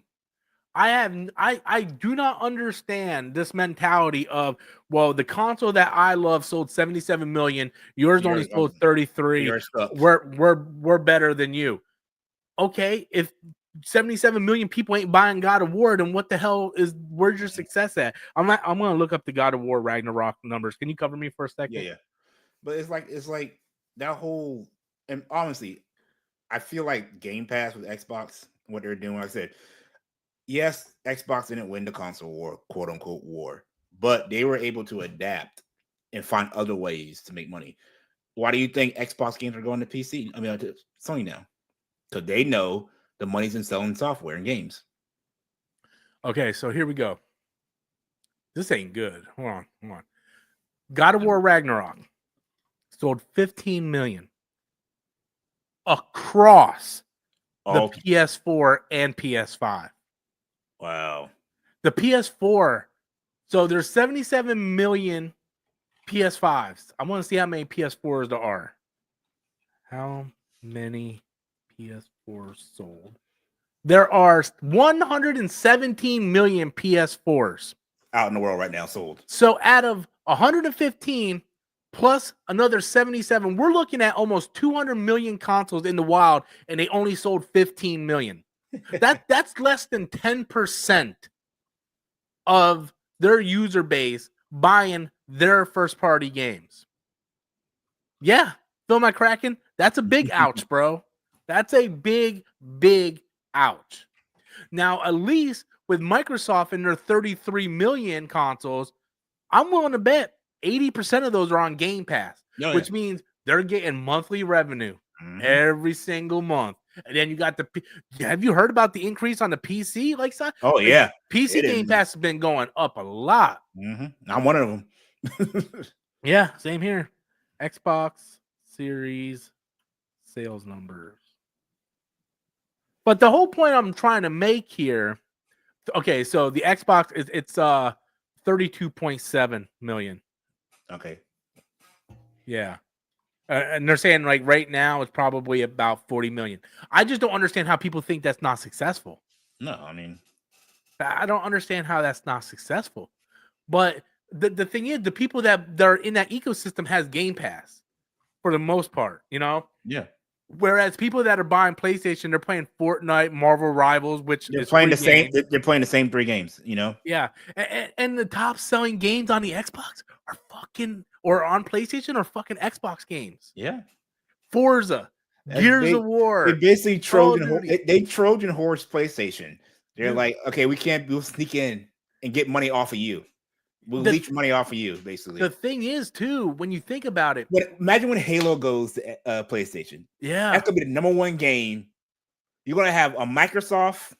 I do not understand this mentality of, well, the console that I love sold 77 million, yours only sold 33. We're better than you. Okay, if 77 million people ain't buying God of War, then what the hell where's your success at? I'm gonna look up the God of War Ragnarok numbers. Can you cover me for a second? Yeah. But it's like that whole, and honestly, I feel like Game Pass with Xbox, what they're doing, like I said, yes, Xbox didn't win the console war, quote unquote war, but they were able to adapt and find other ways to make money. Why do you think Xbox games are going to PC? I mean, to Sony now, because they know the money's in selling software and games. Okay, so here we go. This ain't good. Hold on. God of War Ragnarok sold 15 million across the PS4 and PS5. Wow. The PS4, so there's 77 million PS5s. I want to see how many PS4s there are. How many PS4s sold? There are 117 million PS4s out in the world right now sold. So out of 115 plus another 77, we're looking at almost 200 million consoles in the wild, and they only sold 15 million. That's less than 10% of their user base buying their first-party games. Yeah, feel my cracking? That's a big ouch, bro. That's a big, big ouch. Now, at least with Microsoft and their 33 million consoles, I'm willing to bet 80% of those are on Game Pass, which means they're getting monthly revenue every single month. And then you got have you heard about the increase on the PC? Oh, yeah. PC Game Pass has been going up a lot. I'm one of them. Yeah, same here. Xbox Series sales numbers. But the whole point I'm trying to make here, okay, so the Xbox it's 32.7 million. Okay. Yeah. And they're saying like right now it's probably about 40 million. I just don't understand how people think that's not successful. No, I mean, I don't understand how that's not successful. But the thing is, the people that are in that ecosystem has Game Pass for the most part, you know? Yeah. Whereas people that are buying PlayStation, they're playing Fortnite, Marvel Rivals, which they're playing the same. They're playing the same 3 games, you know. Yeah, and the top selling games on the Xbox are fucking, or on PlayStation, are fucking Xbox games. Yeah, Forza, Gears of War. They basically Trojan horse PlayStation. They're like, okay, we'll sneak in and get money off of you. We'll leech money off of you, basically. The thing is, too, when you think about it, but imagine when Halo goes to PlayStation. Yeah, that's gonna be the #1 game. You're gonna have a Microsoft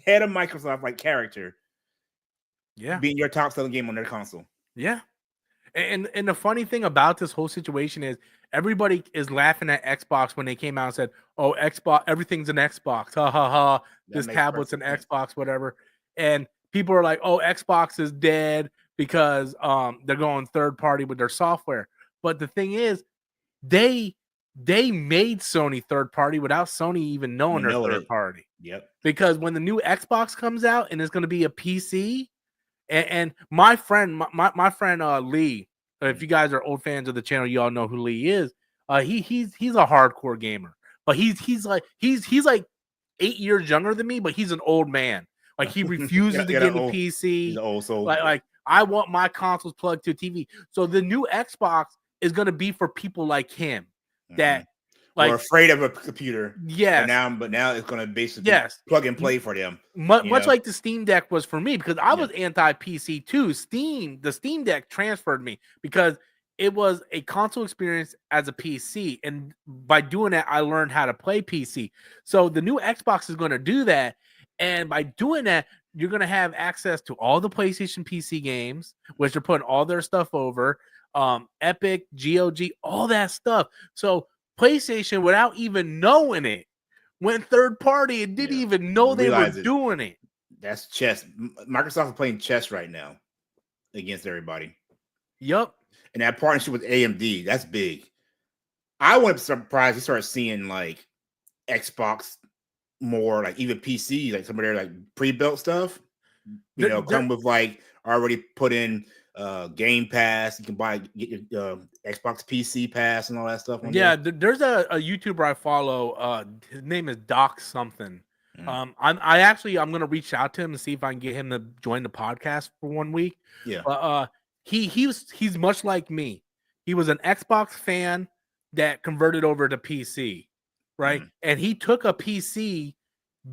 head of Microsoft like character, being your top selling game on their console. Yeah, and the funny thing about this whole situation is everybody is laughing at Xbox when they came out and said, "Oh, Xbox, everything's an Xbox, ha ha ha. This tablet's an Xbox, whatever." And people are like, "Oh, Xbox is dead because they're going third party with their software." But the thing is, they made Sony third party without Sony even knowing they're third party. Yep. Because when the new Xbox comes out and it's going to be a PC, and my friend Lee, if you guys are old fans of the channel, you all know who Lee is. He's a hardcore gamer, but he's like 8 years younger than me, but he's an old man. Like he refuses to get a PC. He's an old soul. Like I want my consoles plugged to a TV. So the new Xbox is going to be for people like him that like are afraid of a computer. Yes. But now it's going to basically plug and play for them. Much like the Steam Deck was for me, because I was anti-PC too. The Steam Deck transferred me because it was a console experience as a PC. And by doing that, I learned how to play PC. So the new Xbox is going to do that. And by doing that, you're going to have access to all the PlayStation PC games, which they're putting all their stuff over. Epic, GOG, all that stuff. So PlayStation, without even knowing it, went third party and didn't even know they were doing it. That's chess. Microsoft is playing chess right now against everybody. Yep. And that partnership with AMD, that's big. I wouldn't be surprised to start seeing like Xbox more, like even PC, like some of their like pre-built stuff. Come with like already put in Game Pass. You can get your Xbox PC Pass and all that stuff. Yeah, there's a YouTuber I follow. His name is Doc something, I'm gonna reach out to him and see if I can get him to join the podcast for 1 week. Yeah. But he's much like me. He was an Xbox fan that converted over to PC, right? And he took a PC,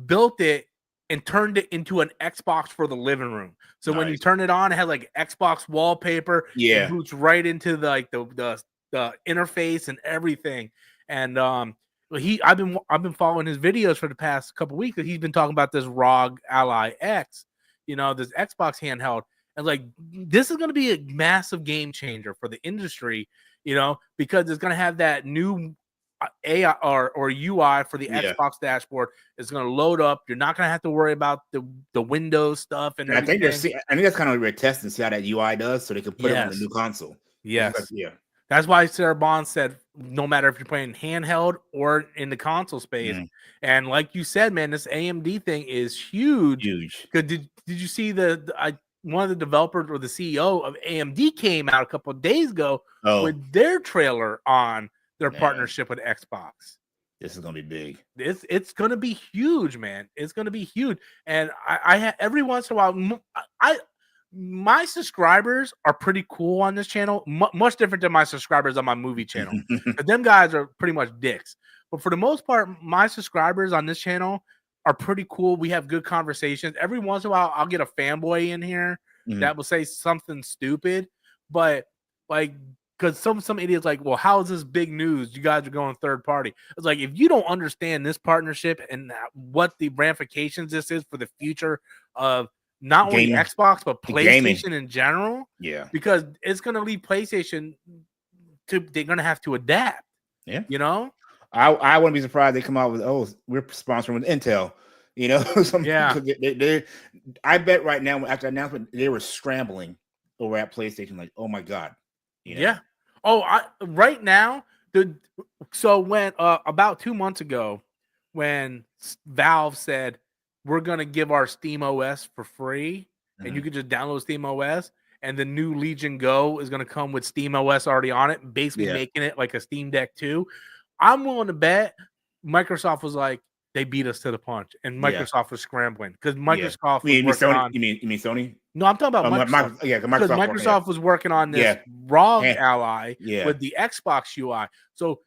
built it, and turned it into an Xbox for the living room. So when you turn it on, it had like Xbox wallpaper. Yeah. It boots right into the interface and everything. And I've been following his videos for the past couple weeks. He's been talking about this ROG Ally X, this Xbox handheld, and like this is going to be a massive game changer for the industry, because it's going to have that new AI or UI for the Xbox dashboard. It's going to load up. You're not going to have to worry about the Windows stuff and everything. I think that's kind of what we're testing, see how that UI does, so they can put it on the new console. Yes. That's why Sarah Bond said, no matter if you're playing handheld or in the console space. And like you said, man, this AMD thing is huge. Because did you see one of the developers or the CEO of AMD came out a couple of days ago with their trailer on their partnership with Xbox. This is gonna be big. It's gonna be huge, man. It's gonna be huge. And I every once in a while, my subscribers are pretty cool on this channel, much different than my subscribers on my movie channel. But them guys are pretty much dicks. But for the most part, my subscribers on this channel are pretty cool. We have good conversations. Every once in a while, I'll get a fanboy in here that will say something stupid, but like, because some idiots like, well, how is this big news? You guys are going third party. It's like, if you don't understand this partnership and what the ramifications this is for the future of not only Xbox, but PlayStation in general. Yeah. Because it's going to lead PlayStation they're going to have to adapt. Yeah. I wouldn't be surprised they come out with, we're sponsoring with Intel. I bet right now, after the announcement, they were scrambling over at PlayStation, like, oh my God. Yeah. Right now, so when about 2 months ago, when Valve said, we're going to give our Steam OS for free, and you can just download Steam OS, and the new Legion Go is going to come with Steam OS already on it, basically making it like a Steam Deck 2. I'm willing to bet Microsoft was like, they beat us to the punch, and Microsoft was scrambling because Microsoft was working on. You mean Sony? No, I'm talking about Microsoft. Because Microsoft was working on this ROG Ally with the Xbox UI. So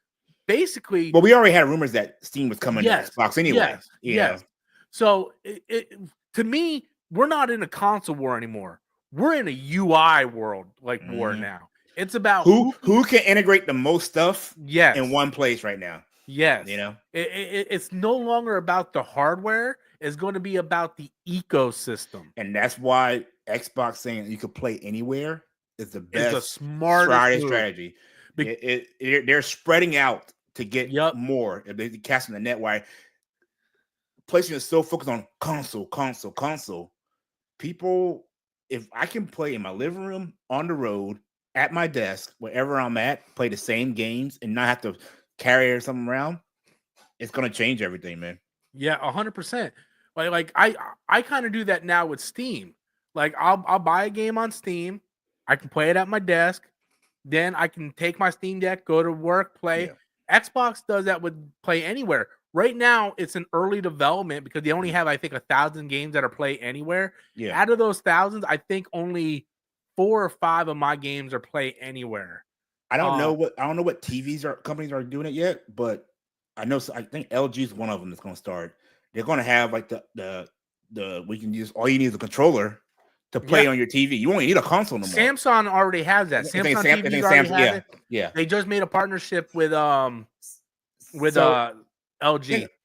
basically, we already had rumors that Steam was coming to Xbox anyway. Yes. So to me, we're not in a console war anymore. We're in a UI world war now. It's about who can integrate the most stuff in one place right now. Yes. It's no longer about the hardware. It's going to be about the ecosystem. And that's why Xbox saying you could play anywhere is the best, the smartest strategy. They're spreading out to get more. If they're casting the net wide, PlayStation is so focused on console. People, if I can play in my living room, on the road, at my desk, wherever I'm at, play the same games and not have to carry something around, it's gonna change everything, man. Yeah, 100%. Like I kind of do that now with Steam. Like I'll buy a game on Steam, I can play it at my desk, then I can take my Steam Deck, go to work, play. Xbox does that with Play Anywhere. Right now, it's an early development because they only have, I think, 1,000 games that are Play Anywhere. Yeah. Out of those thousands, I think only 4 or 5 of my games are Play Anywhere. I don't know what companies are doing it yet, but I think LG is one of them that's going to start. They're going to have like the we can use, all you need is a controller to play on your TV. You only need a console no more. Samsung already has that. Samsung TVs already have it. Yeah. They just made a partnership with LG.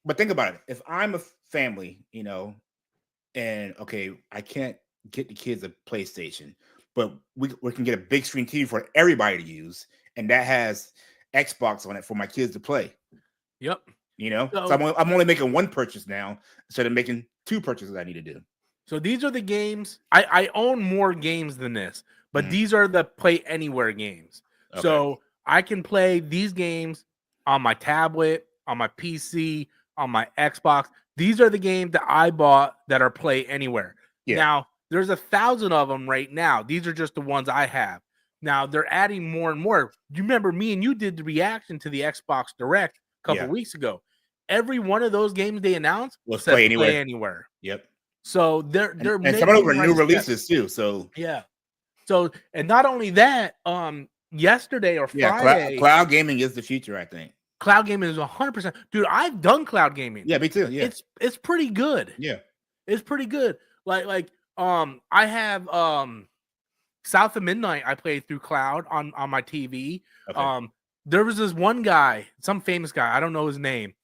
But think about it. If I'm a family, and I can't get the kids a PlayStation, but we can get a big screen TV for everybody to use, and that has Xbox on it for my kids to play. Yep. So I'm only making one purchase now instead of making 2 purchases I need to do. So these are the games. I own more games than this, but these are the Play Anywhere games. Okay. So I can play these games on my tablet, on my PC, on my Xbox. These are the games that I bought that are Play Anywhere. Yeah. Now, there's 1,000 of them right now. These are just the ones I have. Now, they're adding more and more. You remember me and you did the reaction to the Xbox Direct a couple weeks ago. every one of those games they announced Was said play anywhere. Yep. So they're And some of those were new releases too. So yeah. So and not only that, yesterday or Friday, cloud gaming is the future, I think. Cloud gaming is 100%. Dude, I've done cloud gaming. Yeah, me too. Yeah. It's pretty good. Yeah. It's pretty good. Like I have South of Midnight I played through cloud on my TV. Okay. There was this one guy, some famous guy, I don't know his name.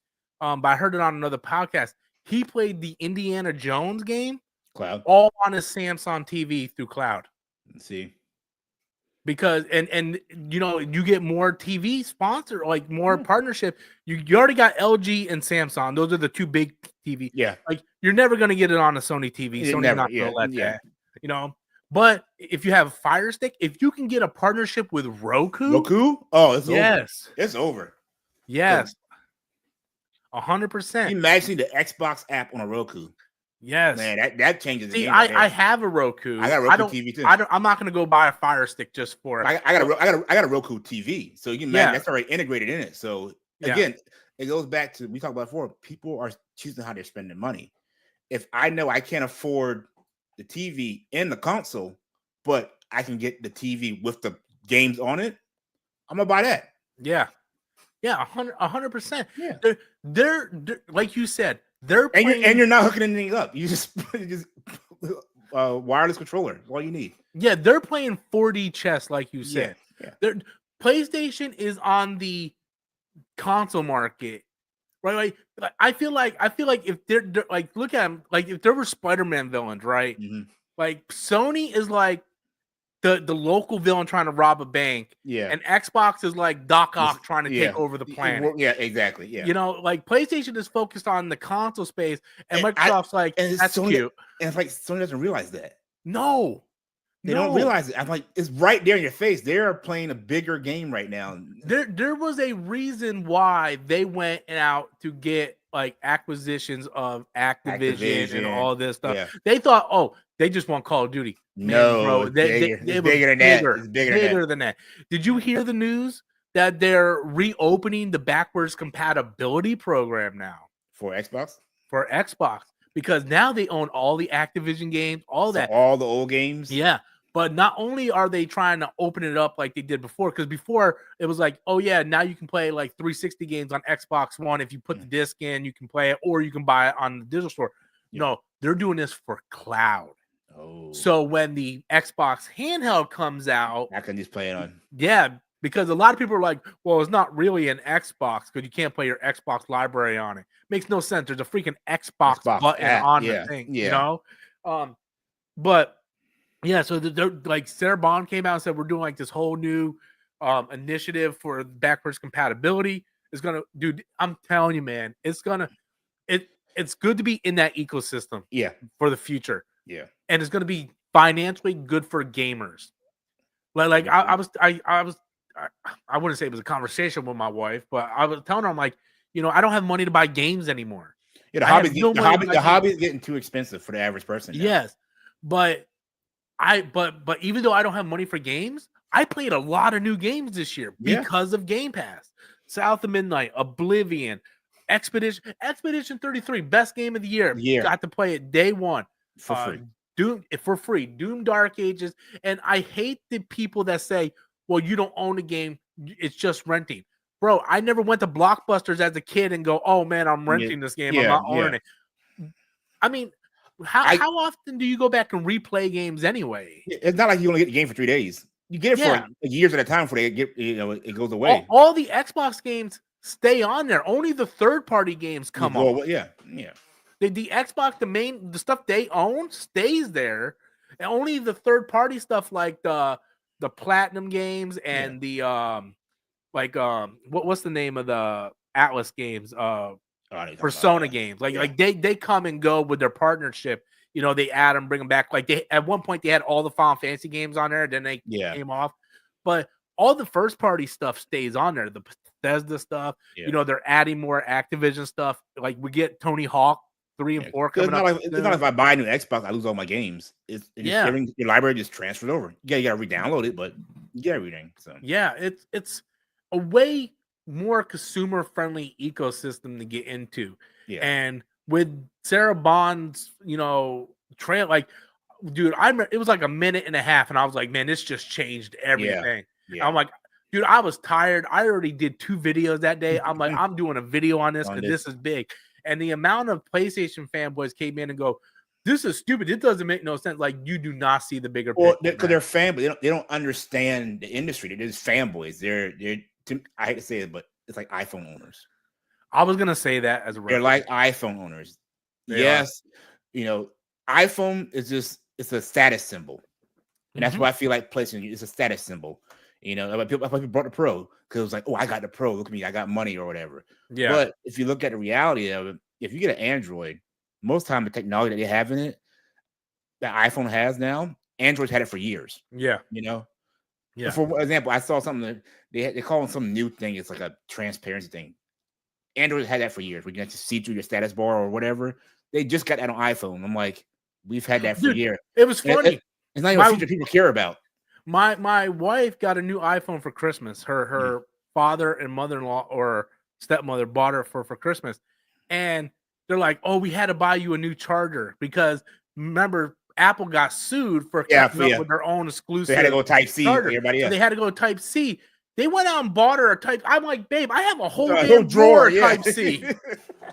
But I heard it on another podcast. He played the Indiana Jones game cloud all on his Samsung TV through cloud. Let's see. Because and you know, you get more TV sponsor, like more partnership. You already got LG and Samsung. Those are the two big TV. Yeah. Like you're never gonna get it on a Sony TV. Sony's not gonna let that. You know. But if you have a Fire Stick, if you can get a partnership with Roku, oh, it's yes, over. It's over. Yes, 100%. Imagine the Xbox app on a Roku. Yes, man, that changes. See, I have a Roku. I got a Roku TV too. I'm not gonna go buy a Fire Stick just for. I got a Roku TV. So you imagine that's already integrated in it. So again, it goes back to we talked about before. People are choosing how they're spending money. If I know I can't afford the TV and the console, but I can get the TV with the games on it, I'm gonna buy that. Yeah, 100%. Yeah, they're like you said, they're and you're not hooking anything up. You just wireless controller. That's all you need. Yeah, they're playing 4D chess, like you said. Yeah. PlayStation is on the console market. Right, like I feel like if they're like look at them, like if there were Spider-Man villains, right? Mm-hmm. Like Sony is like the local villain trying to rob a bank, and Xbox is like Doc Ock trying to take over the planet. Yeah, exactly. Yeah, you know, like PlayStation is focused on the console space, and Microsoft's like that's Sony, cute. And it's like Sony doesn't realize that. No. They don't realize it. I'm like, it's right there in your face. They're playing a bigger game right now. There was a reason why they went out to get like acquisitions of Activision and all this stuff. Yeah. They thought, oh, they just want Call of Duty. No, bro, it's bigger than that. It's bigger than that. Did you hear the news that they're reopening the backwards compatibility program now for Xbox? For Xbox. Because now they own all the Activision games, all the old games. Yeah. But not only are they trying to open it up like they did before, because before it was like, oh, yeah, now you can play like 360 games on Xbox One. If you put the disc in, you can play it, or you can buy it on the digital store. Yeah. No, they're doing this for cloud. Oh. So when the Xbox handheld comes out, I can just play it on. Yeah, because a lot of people are like, well, it's not really an Xbox because you can't play your Xbox library on it. Makes no sense. There's a freaking Xbox button on the thing, you know? But yeah, so they're like Sarah Bond came out and said we're doing like this whole new initiative for backwards compatibility. It's gonna, dude. I'm telling you, man, it's good to be in that ecosystem. Yeah, for the future. Yeah, and it's gonna be financially good for gamers. Like I wouldn't say it was a conversation with my wife, but I was telling her, I'm like, you know, I don't have money to buy games anymore. Yeah, the hobby is getting too expensive for the average person. Now. Yes, but even though I don't have money for games, I played a lot of new games this year because of Game Pass. South of Midnight, Oblivion, Expedition 33, best game of the year. Got to play it day one for free. Doom Dark Ages. And I hate the people that say, well, you don't own a game, it's just renting. Bro, I never went to Blockbusters as a kid and go, oh man, I'm renting this game. I'm not owning it. I mean, how often do you go back and replay games anyway? It's not like you only get the game for 3 days. You get it for years at a time before it goes away. All the Xbox games stay on there. Only the third-party games come on. Yeah. The Xbox, the stuff they own stays there. And only the third-party stuff like the Platinum games and the what's the name of the Atlas games? Persona games. Like they come and go with their partnership. You know, they add them, bring them back. Like at one point they had all the Final Fantasy games on there, then they came off. But all the first party stuff stays on there. The Bethesda stuff. You know, they're adding more Activision stuff. Like we get Tony Hawk 3 and 4 coming up. It's not like if I buy a new Xbox, I lose all my games. Your library just transfers over. You gotta re-download it, but you get everything. So yeah, it's a way more consumer friendly ecosystem to get into. Yeah. And with Sarah Bond's, trail, like, dude, it was like a minute and a half, and I was like, man, this just changed everything. Yeah. I'm like, dude, I was tired. I already did 2 videos that day. I'm like, I'm doing a video on this because this is big. And the amount of PlayStation fanboys came in and go, this is stupid. It doesn't make no sense. Like, you do not see the bigger picture. Because they're fanboys. They don't understand the industry. They're just fanboys. I hate to say it, but it's like iPhone owners. I was gonna say that as a they're like iPhone owners. Yes, iPhone is it's a status symbol, and that's why I feel like PlayStation is a status symbol. People brought the Pro because it was like, oh, I got the Pro. Look at me, I got money or whatever. Yeah. But if you look at the reality of it, if you get an Android, most time the technology that they have in it, that iPhone has now, Android's had it for years. Yeah. Yeah. For example, I saw something that they call it some new thing. It's like a transparency thing. Android had that for years. We can just see through your status bar or whatever. They just got that on iPhone. I'm like, we've had that for years. It was funny. It's not even a feature people care about. My wife got a new iPhone for Christmas. Her father and mother-in-law or stepmother bought her for Christmas. And they're like, oh, we had to buy you a new charger because remember, Apple got sued for coming up with their own exclusive. They had to go Type-C. Everybody else. So they had to go Type-C. They went out and bought her a Type. I'm like, babe, I have a whole damn drawer Type-C.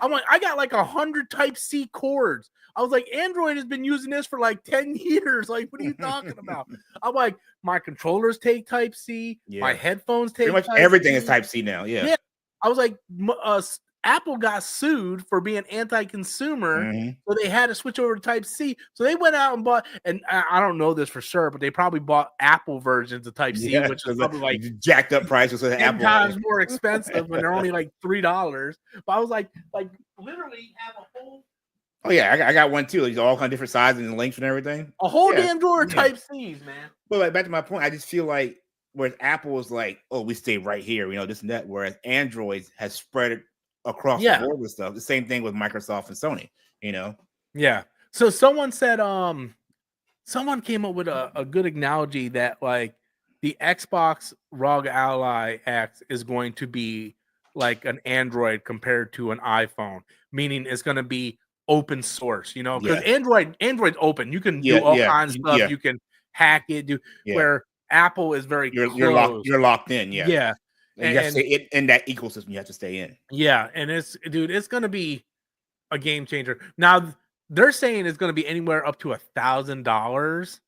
I'm like, I got like 100 Type-C cords. I was like, Android has been using this for like 10 years. Like, what are you talking about? I'm like, my controllers take Type-C. Yeah. My headphones take pretty much everything is Type-C now. Yeah. I was like, Apple got sued for being anti-consumer, so they had to switch over to Type-C. So they went out and bought, and I don't know this for sure, but they probably bought Apple versions of Type-C, which is probably like jacked up prices of 10 times more expensive when they're only like $3. But I was like literally have a whole. Oh yeah, I got one too. These all kind of different sizes and lengths and everything. A whole damn drawer of Type-C's, man. But like back to my point, I just feel like whereas Apple was like, oh, we stay right here, this and that. Whereas Android has spread it across the board with stuff. The same thing with Microsoft and Sony, Yeah. So someone said, someone came up with a good analogy that like the Xbox ROG Ally X is going to be like an Android compared to an iPhone, meaning it's going to be open source, because Android's open. You can do all kinds of stuff. You can hack it, where Apple is very closed. You're locked in. Yeah. Yeah. And you have to stay in that ecosystem. You have to stay in. Yeah, and it's going to be a game changer. Now they're saying it's going to be anywhere up to $1,000,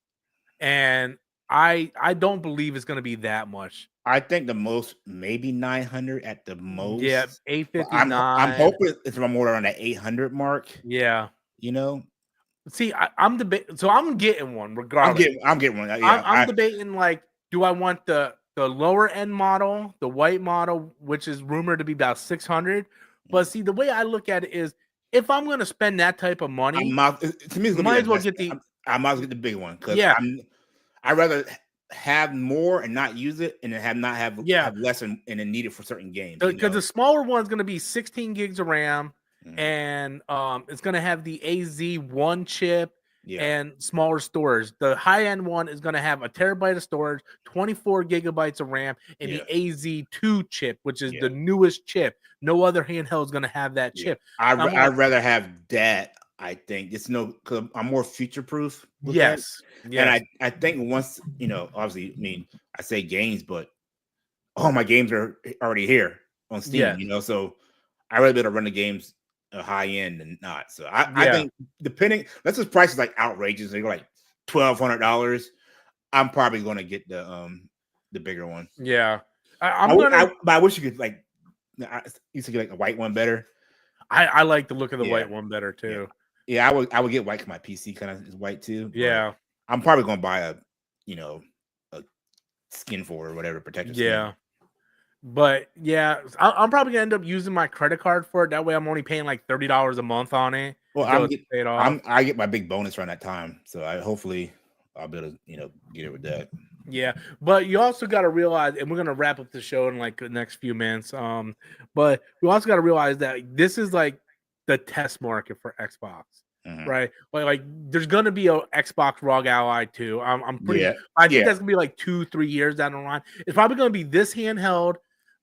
and I don't believe it's going to be that much. I think the most maybe 900 at the most. Yeah, 859. I'm hoping it's more around the 800 mark. Yeah, See, I'm debating. So I'm getting one regardless. I'm getting one. Yeah, I'm debating like, do I want the lower end model, the white model, which is rumored to be about 600. But see, the way I look at it is, if I'm going to spend that type of money, to me, might as well get I might as well get the big one because I'd rather have more and not use it, and then have less and then need it for certain games. Because the smaller one is going to be 16 gigs of RAM, and it's going to have the AZ1 chip. And smaller storage. The high-end one is going to have a terabyte of storage, 24 gigabytes of RAM, and the AZ2 chip, which is the newest chip. No other handheld is going to have that chip. I'd rather have that. I think it's because I'm more future-proof. Yes. And I think once obviously, I say games, but all my games are already here on Steam. So I rather be able to run the games high end and not. So I think depending, let's just price is like outrageous. They go like $1,200. I'm probably going to get the bigger one. Yeah, I wish you could like. I used to get like a white one better. I like the look of the white one better too. Yeah, I would get white because my PC kind of is white too. Yeah, I'm probably going to buy a skin for or whatever protective. Yeah. But I'm probably gonna end up using my credit card for it. That way, I'm only paying like $30 a month on it. Well, I get my big bonus around that time, so hopefully I'll be able to get it with that. Yeah, but you also got to realize, and we're gonna wrap up the show in like the next few minutes. But we also got to realize that this is like the test market for Xbox. Right, like there's gonna be a Xbox ROG Ally 2. I think that's gonna be like 2-3 years down the line. It's probably gonna be this handheld,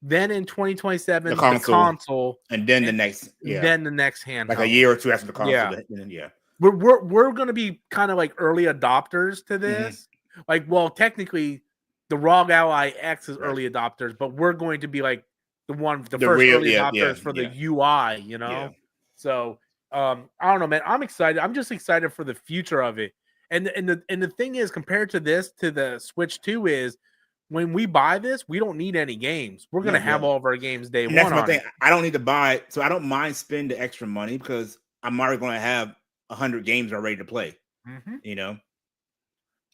Then in 2027, The the console. console, And then the next, then the next handheld. like a year or two after the console. Yeah. Then, yeah. We're gonna be kind of like early adopters to this. Like, well, technically, the ROG Ally X is early adopters, but we're going to be like the first real, early adopters for the UI, you know. Yeah. So I don't know, man. I'm excited. I'm just excited for the future of it. And the thing is, compared to this, to the Switch 2 is when we buy this, we don't need any games. We're gonna have all of our games day one. That's my thing. I don't need to buy it, so I don't mind spending the extra money because I'm already going to have 100 games are ready to play. You know,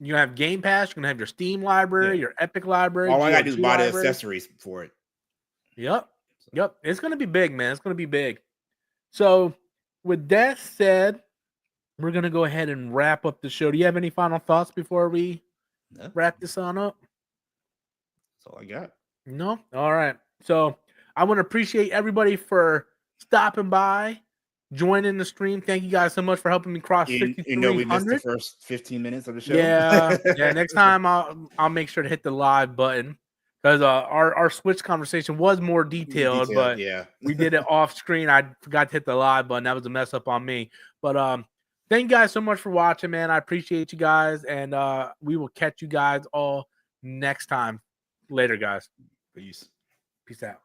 you have Game Pass. You're gonna have your Steam library, your Epic library. All I gotta do is buy the accessories for it. Yep. It's gonna be big, man. It's gonna be big. So, with that said, we're gonna go ahead and wrap up the show. Do you have any final thoughts before we wrap this on up? That's all I got. No? All right. So I want to appreciate everybody for stopping by, joining the stream. Thank you guys so much for helping me cross 5,300. You know, we missed the first 15 minutes of the show. Yeah. Next time I'll make sure to hit the live button because our Switch conversation was more detailed, but we did it off screen. I forgot to hit the live button. That was a mess up on me. But thank you guys so much for watching, man. I appreciate you guys, and we will catch you guys all next time. Later, guys. Peace. Peace out.